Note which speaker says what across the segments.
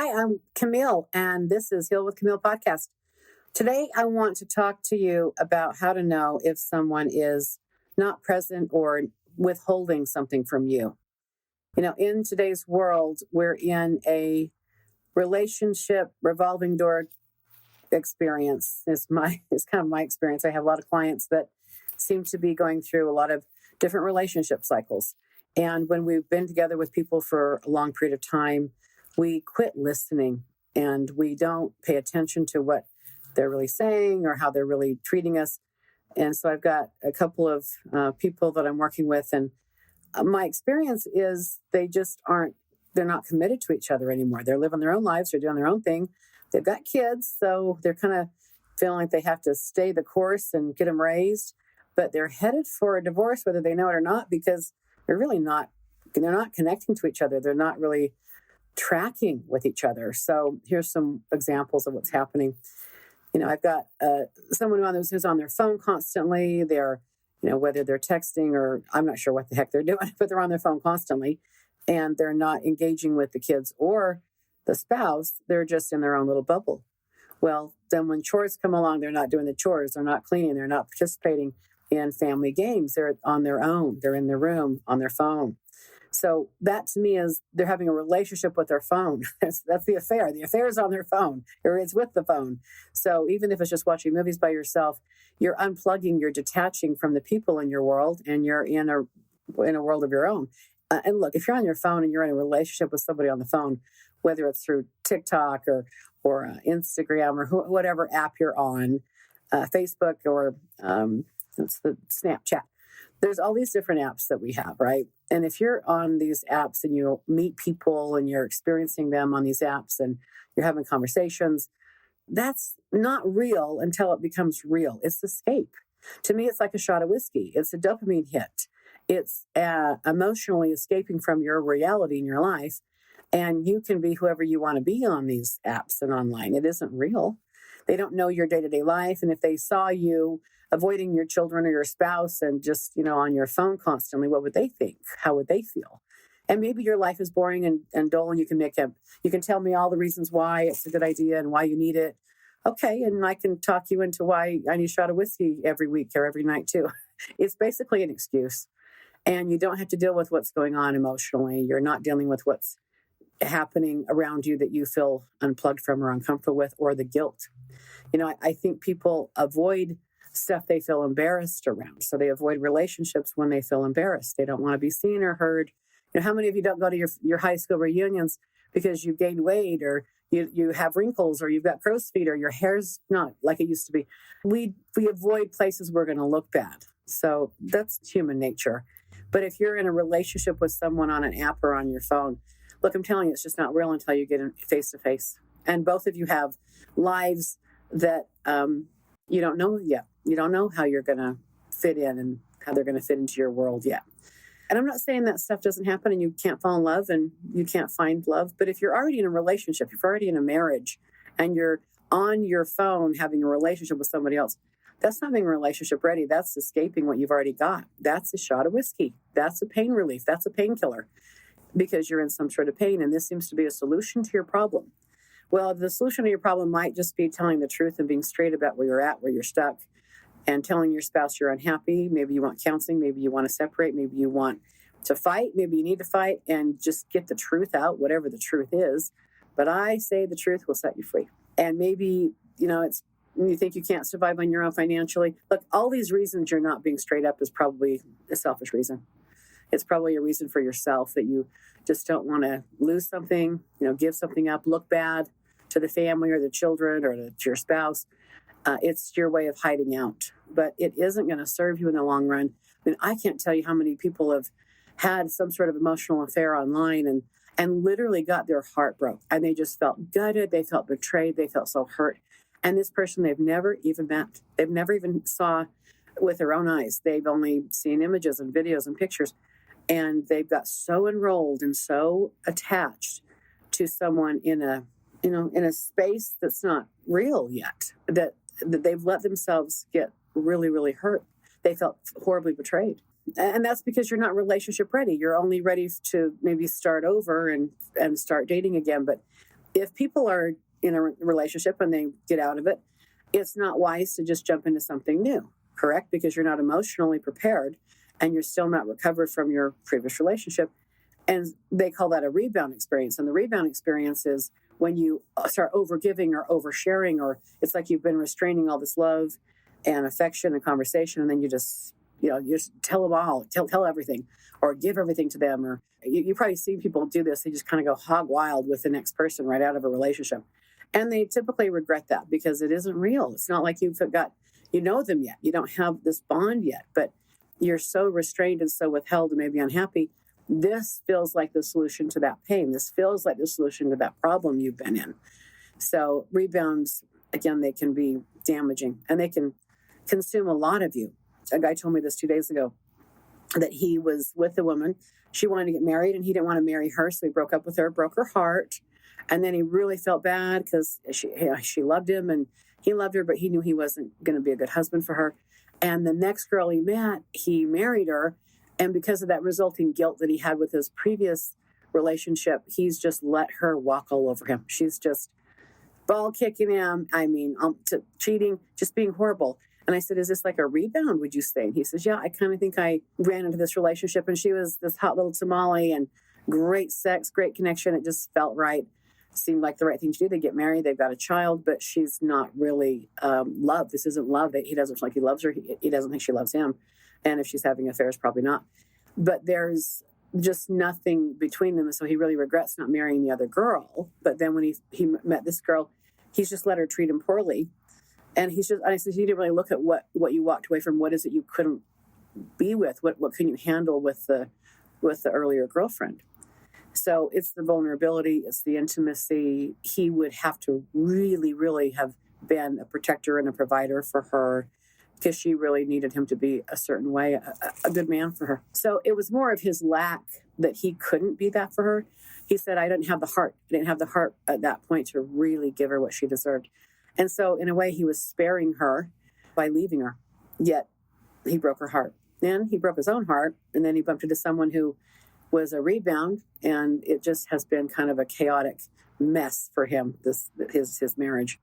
Speaker 1: Hi, I'm Kimile, and this is Heal with Kimile podcast. Today, I want to talk to you about how to know if someone is not present or withholding something from you. In today's world, we're in a relationship revolving door experience. It's kind of my experience. I have a lot of clients that seem to be going through a lot of different relationship cycles. And when we've been together with people for a long period of time, we quit listening and we don't pay attention to what they're really saying or how they're really treating us. And so I've got a couple of people that I'm working with, and my experience is they're not committed to each other anymore. They're living their own lives, they're doing their own thing. They've got kids, so they're kind of feeling like they have to stay the course and get them raised, but they're headed for a divorce, whether they know it or not, because they're not connecting to each other. They're not really tracking with each other. So here's some examples of what's happening. I've got someone who's on their phone constantly. They're, whether they're texting or I'm not sure what the heck they're doing, but they're on their phone constantly and they're not engaging with the kids or the spouse. They're just in their own little bubble. Well, then when chores come along, they're not doing the chores. They're not cleaning. They're not participating in family games. They're on their own. They're in their room on their phone. So that to me is they're having a relationship with their phone. That's the affair. The affair is on their phone or it's with the phone. So even if it's just watching movies by yourself, you're unplugging, you're detaching from the people in your world and you're in a world of your own. And look, if you're on your phone and you're in a relationship with somebody on the phone, whether it's through TikTok or Instagram or whatever app you're on, Facebook or it's the Snapchat. There's all these different apps that we have, right? And if you're on these apps and you meet people and you're experiencing them on these apps and you're having conversations, that's not real until it becomes real. It's escape. To me, it's like a shot of whiskey. It's a dopamine hit. It's emotionally escaping from your reality in your life. And you can be whoever you want to be on these apps and online. It isn't real. They don't know your day-to-day life. And if they saw you avoiding your children or your spouse and just, on your phone constantly, what would they think? How would they feel? And maybe your life is boring and dull, and you can tell me all the reasons why it's a good idea and why you need it. Okay, and I can talk you into why I need a shot of whiskey every week or every night too. It's basically an excuse. And you don't have to deal with what's going on emotionally. You're not dealing with what's happening around you that you feel unplugged from or uncomfortable with, or the guilt. I think people avoid stuff they feel embarrassed around. So they avoid relationships when they feel embarrassed. They don't want to be seen or heard. How many of you don't go to your high school reunions because you've gained weight or you have wrinkles or you've got crow's feet or your hair's not like it used to be? We avoid places we're going to look bad. So that's human nature. But if you're in a relationship with someone on an app or on your phone, look, I'm telling you, it's just not real until you get in face to face. And both of you have lives that you don't know yet. You don't know how you're going to fit in and how they're going to fit into your world yet. And I'm not saying that stuff doesn't happen and you can't fall in love and you can't find love. But if you're already in a relationship, if you're already in a marriage and you're on your phone having a relationship with somebody else, that's not being relationship ready. That's escaping what you've already got. That's a shot of whiskey. That's a pain relief. That's a painkiller because you're in some sort of pain. And this seems to be a solution to your problem. Well, the solution to your problem might just be telling the truth and being straight about where you're at, where you're stuck, and telling your spouse you're unhappy. Maybe you want counseling. Maybe you want to separate. Maybe you want to fight. Maybe you need to fight and just get the truth out, whatever the truth is. But I say the truth will set you free. And maybe, you think you can't survive on your own financially. Look, all these reasons you're not being straight up is probably a selfish reason. It's probably a reason for yourself that you just don't want to lose something, give something up, look bad to the family or the children or to your spouse. It's your way of hiding out, but it isn't going to serve you in the long run. I mean, I can't tell you how many people have had some sort of emotional affair online and literally got their heart broke and they just felt gutted. They felt betrayed. They felt so hurt. And this person they've never even met. They've never even saw with their own eyes. They've only seen images and videos and pictures. And they've got so enrolled and so attached to someone in a space that's not real yet, that they've let themselves get really, really hurt. They felt horribly betrayed. And that's because you're not relationship ready. You're only ready to maybe start over and start dating again. But if people are in a relationship and they get out of it, it's not wise to just jump into something new, correct? Because you're not emotionally prepared and you're still not recovered from your previous relationship. And they call that a rebound experience. And the rebound experience is when you start overgiving or oversharing, or it's like you've been restraining all this love and affection and conversation, and then you just tell them all, tell everything, or give everything to them. Or you probably see people do this. They just kind of go hog wild with the next person right out of a relationship. And they typically regret that because it isn't real. It's not like you know them yet. You don't have this bond yet, but you're so restrained and so withheld and maybe unhappy. This feels like the solution to that pain. This feels like the solution to that problem you've been in. So rebounds, again, they can be damaging and they can consume a lot of you. A guy told me this 2 days ago that he was with a woman. She wanted to get married and he didn't want to marry her. So he broke up with her, broke her heart. And then he really felt bad because she loved him and he loved her, but he knew he wasn't going to be a good husband for her. And the next girl he met, he married her. And because of that resulting guilt that he had with his previous relationship, he's just let her walk all over him. She's just ball kicking him. Cheating, just being horrible. And I said, is this like a rebound, would you say? And he says, yeah, I kind of think I ran into this relationship and she was this hot little tamale and great sex, great connection. It just felt right. Seemed like the right thing to do. They get married, they've got a child, but she's not really love. This isn't love. He doesn't feel like he loves her. He doesn't think she loves him. And if she's having affairs, probably not. But there's just nothing between them. And so he really regrets not marrying the other girl. But then when he met this girl, he's just let her treat him poorly. And I said, you didn't really look at what you walked away from. What is it you couldn't be with? What can you handle with the earlier girlfriend? So it's the vulnerability, it's the intimacy. He would have to really, really have been a protector and a provider for her because she really needed him to be a certain way, a good man for her. So it was more of his lack that he couldn't be that for her. He said, I didn't have the heart. I didn't have the heart at that point to really give her what she deserved. And so in a way, he was sparing her by leaving her. Yet he broke her heart. Then he broke his own heart. And then he bumped into someone who was a rebound. And it just has been kind of a chaotic mess for him, his marriage.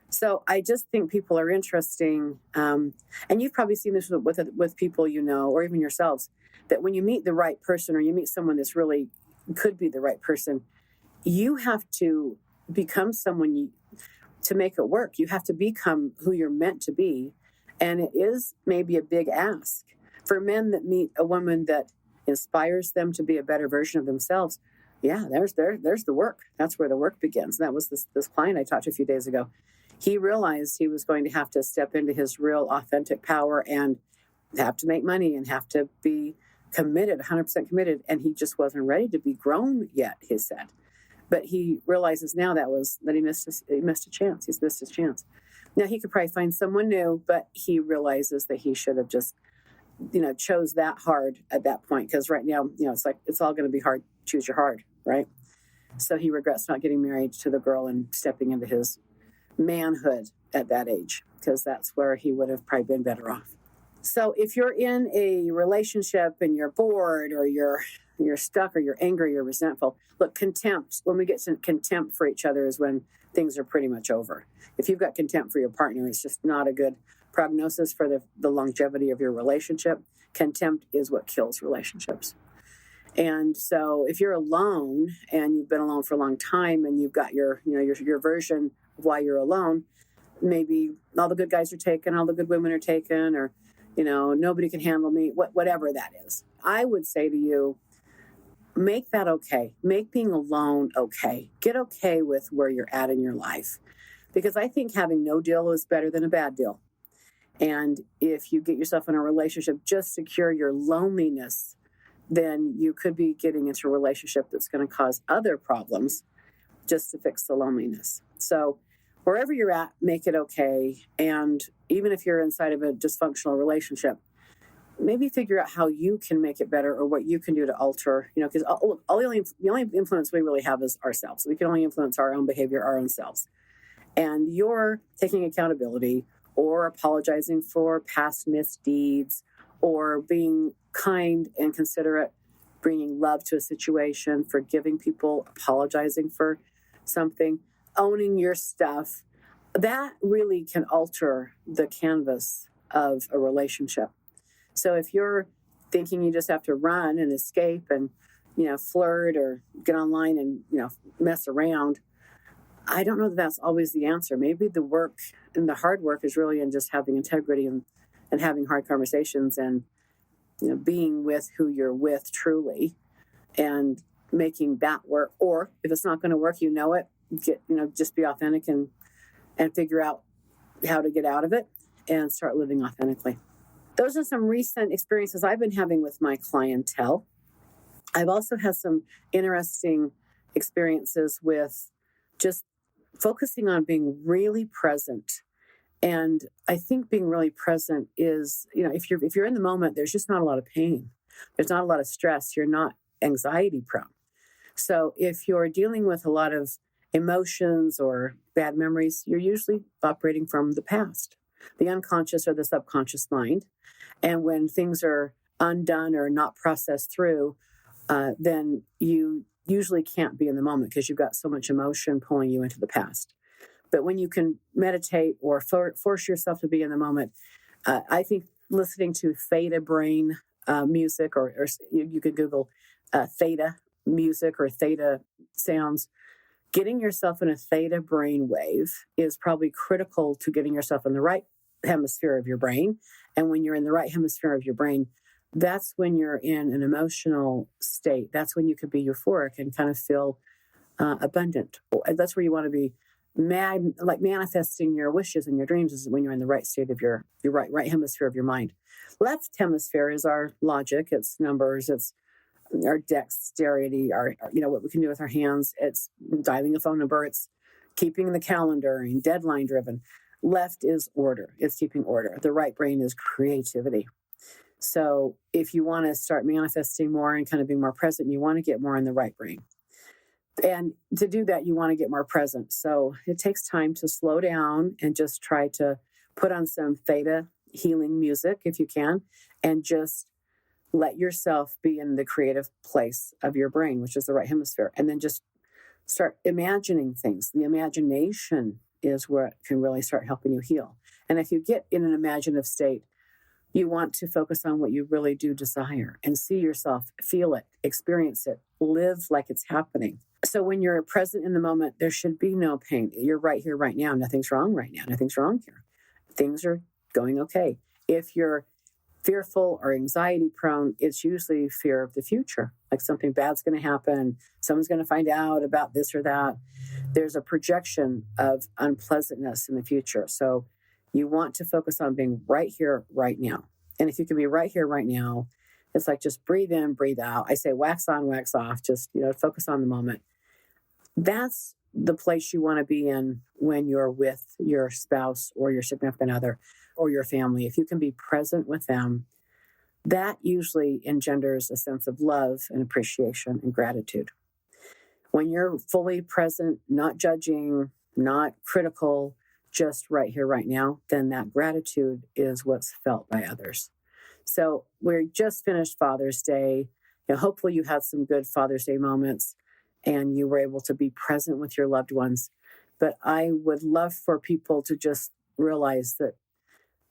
Speaker 1: So I just think people are interesting. And you've probably seen this with people you know, or even yourselves, that when you meet the right person or you meet someone that's really could be the right person, you have to become someone to make it work. You have to become who you're meant to be. And it is maybe a big ask for men that meet a woman that inspires them to be a better version of themselves. Yeah, there's the work. That's where the work begins. And that was this client I talked to a few days ago. He realized he was going to have to step into his real authentic power and have to make money and have to be committed, 100% committed. And he just wasn't ready to be grown yet, he said. But he realizes now that he missed a chance. He's missed his chance. Now he could probably find someone new, but he realizes that he should have just, chose that hard at that point. Because right now, it's like, it's all going to be hard. Choose your hard, right? So he regrets not getting married to the girl and stepping into his manhood at that age, because that's where he would have probably been better off. So if you're in a relationship and you're bored or you're stuck or you're angry, you're resentful, look, contempt, when we get to contempt for each other is when things are pretty much over. If you've got contempt for your partner, it's just not a good prognosis for the longevity of your relationship. Contempt is what kills relationships. And so if you're alone and you've been alone for a long time and you've got your version of why you're alone, maybe all the good guys are taken, all the good women are taken, or, nobody can handle me, whatever that is. I would say to you, make that okay. Make being alone okay. Get okay with where you're at in your life. Because I think having no deal is better than a bad deal. And if you get yourself in a relationship, just secure your loneliness, then you could be getting into a relationship that's going to cause other problems just to fix the loneliness. So wherever you're at, make it okay. And even if you're inside of a dysfunctional relationship, maybe figure out how you can make it better or what you can do to alter, because the only influence we really have is ourselves. We can only influence our own behavior, our own selves. And you're taking accountability or apologizing for past misdeeds or being kind and considerate, bringing love to a situation, forgiving people, apologizing for something, owning your stuff, that really can alter the canvas of a relationship. So if you're thinking you just have to run and escape and, flirt or get online and, mess around, I don't know that that's always the answer. Maybe the work and the hard work is really in just having integrity and having hard conversations and, being with who you're with truly and making that work. Or if it's not going to work, just be authentic and figure out how to get out of it and start living authentically. Those are some recent experiences I've been having with my clientele. I've also had some interesting experiences with just focusing on being really present. And I think being really present is, if you're in the moment, there's just not a lot of pain. There's not a lot of stress. You're not anxiety prone. So if you're dealing with a lot of emotions or bad memories, you're usually operating from the past, the unconscious or the subconscious mind. And when things are undone or not processed through, then you usually can't be in the moment because you've got so much emotion pulling you into the past. But when you can meditate or force yourself to be in the moment, I think listening to theta brain music, or you could Google theta music or theta sounds, getting yourself in a theta brain wave is probably critical to getting yourself in the right hemisphere of your brain. And when you're in the right hemisphere of your brain, that's when you're in an emotional state. That's when you can be euphoric and kind of feel abundant. That's where you want to be. Like manifesting your wishes and your dreams is when you're in the right state of your right hemisphere of your mind. Left hemisphere is our logic, it's numbers, it's our dexterity, our what we can do with our hands. It's dialing a phone number, it's keeping the calendar and deadline driven. Left is order, it's keeping order. The right brain is creativity. So if you want to start manifesting more and kind of being more present, you want to get more in the right brain. And to do that, you want to get more present. So it takes time to slow down and just try to put on some theta healing music if you can, and just let yourself be in the creative place of your brain, which is the right hemisphere. And then just start imagining things. The imagination is what can really start helping you heal. And if you get in an imaginative state, you want to focus on what you really do desire and see yourself, feel it, experience it, live like it's happening. So when you're present in the moment, there should be no pain. You're right here, right now. Nothing's wrong right now. Nothing's wrong here. Things are going okay. If you're fearful or anxiety prone, it's usually fear of the future. Like something bad's going to happen. Someone's going to find out about this or that. There's a projection of unpleasantness in the future. So you want to focus on being right here, right now. And if you can be right here, right now, it's like just breathe in, breathe out. I say wax on, wax off. Just, focus on the moment. That's the place you want to be in when you're with your spouse or your significant other or your family. If you can be present with them, that usually engenders a sense of love and appreciation and gratitude. When you're fully present, not judging, not critical, just right here, right now, then that gratitude is what's felt by others. So we're just finished Father's Day. Hopefully you had some good Father's Day moments and you were able to be present with your loved ones. But I would love for people to just realize that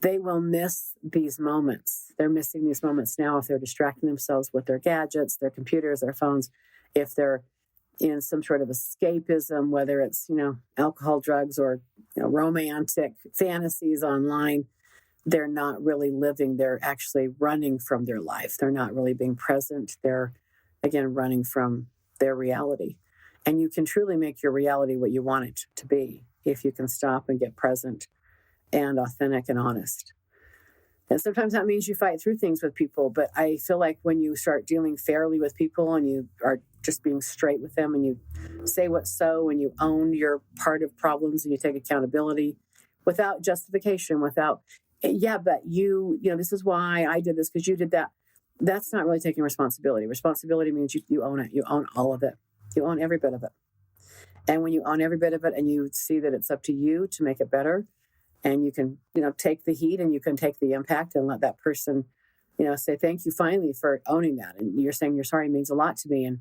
Speaker 1: they will miss these moments. They're missing these moments now if they're distracting themselves with their gadgets, their computers, their phones, if they're in some sort of escapism, whether it's, alcohol, drugs, or romantic fantasies online. They're not really living. They're actually running from their life. They're not really being present. They're, again, running from their reality. And you can truly make your reality what you want it to be if you can stop and get present and authentic and honest. And sometimes that means you fight through things with people. But I feel like when you start dealing fairly with people and you are just being straight with them and you say what's so and you own your part of problems and you take accountability without justification, but this is why I did this because you did that. That's not really taking responsibility. Responsibility means you own it. You own all of it. You own every bit of it. And when you own every bit of it and you see that it's up to you to make it better, and you can, take the heat and you can take the impact and let that person, say, thank you finally for owning that. And you're saying you're sorry means a lot to me. And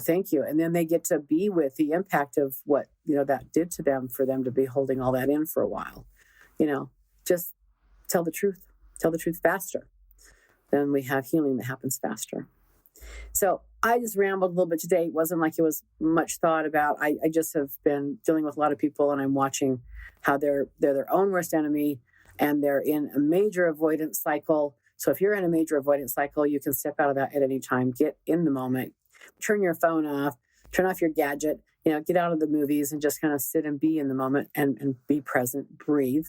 Speaker 1: thank you. And then they get to be with the impact of what, that did to them, for them to be holding all that in for a while. Just tell the truth faster. Then we have healing that happens faster. So I just rambled a little bit today. It wasn't like it was much thought about. I just have been dealing with a lot of people, and I'm watching how they're their own worst enemy, and they're in a major avoidance cycle. So if you're in a major avoidance cycle, you can step out of that at any time. Get in the moment. Turn your phone off. Turn off your gadget. Get out of the movies and just kind of sit and be in the moment and be present. Breathe,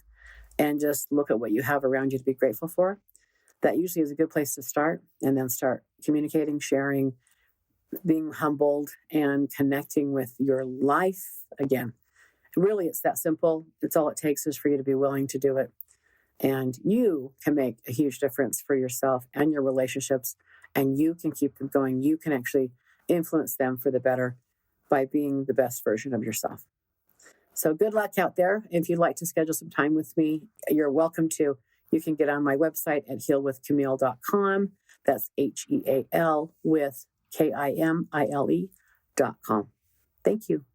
Speaker 1: and just look at what you have around you to be grateful for. That usually is a good place to start, and then start communicating, sharing, being humbled, and connecting with your life again. Really, it's that simple. It's all it takes is for you to be willing to do it. And you can make a huge difference for yourself and your relationships, and you can keep them going. You can actually influence them for the better by being the best version of yourself. So good luck out there. If you'd like to schedule some time with me, you're welcome to. You can get on my website at healwithkimile.com. That's HEAL with KIMILE.com. Thank you.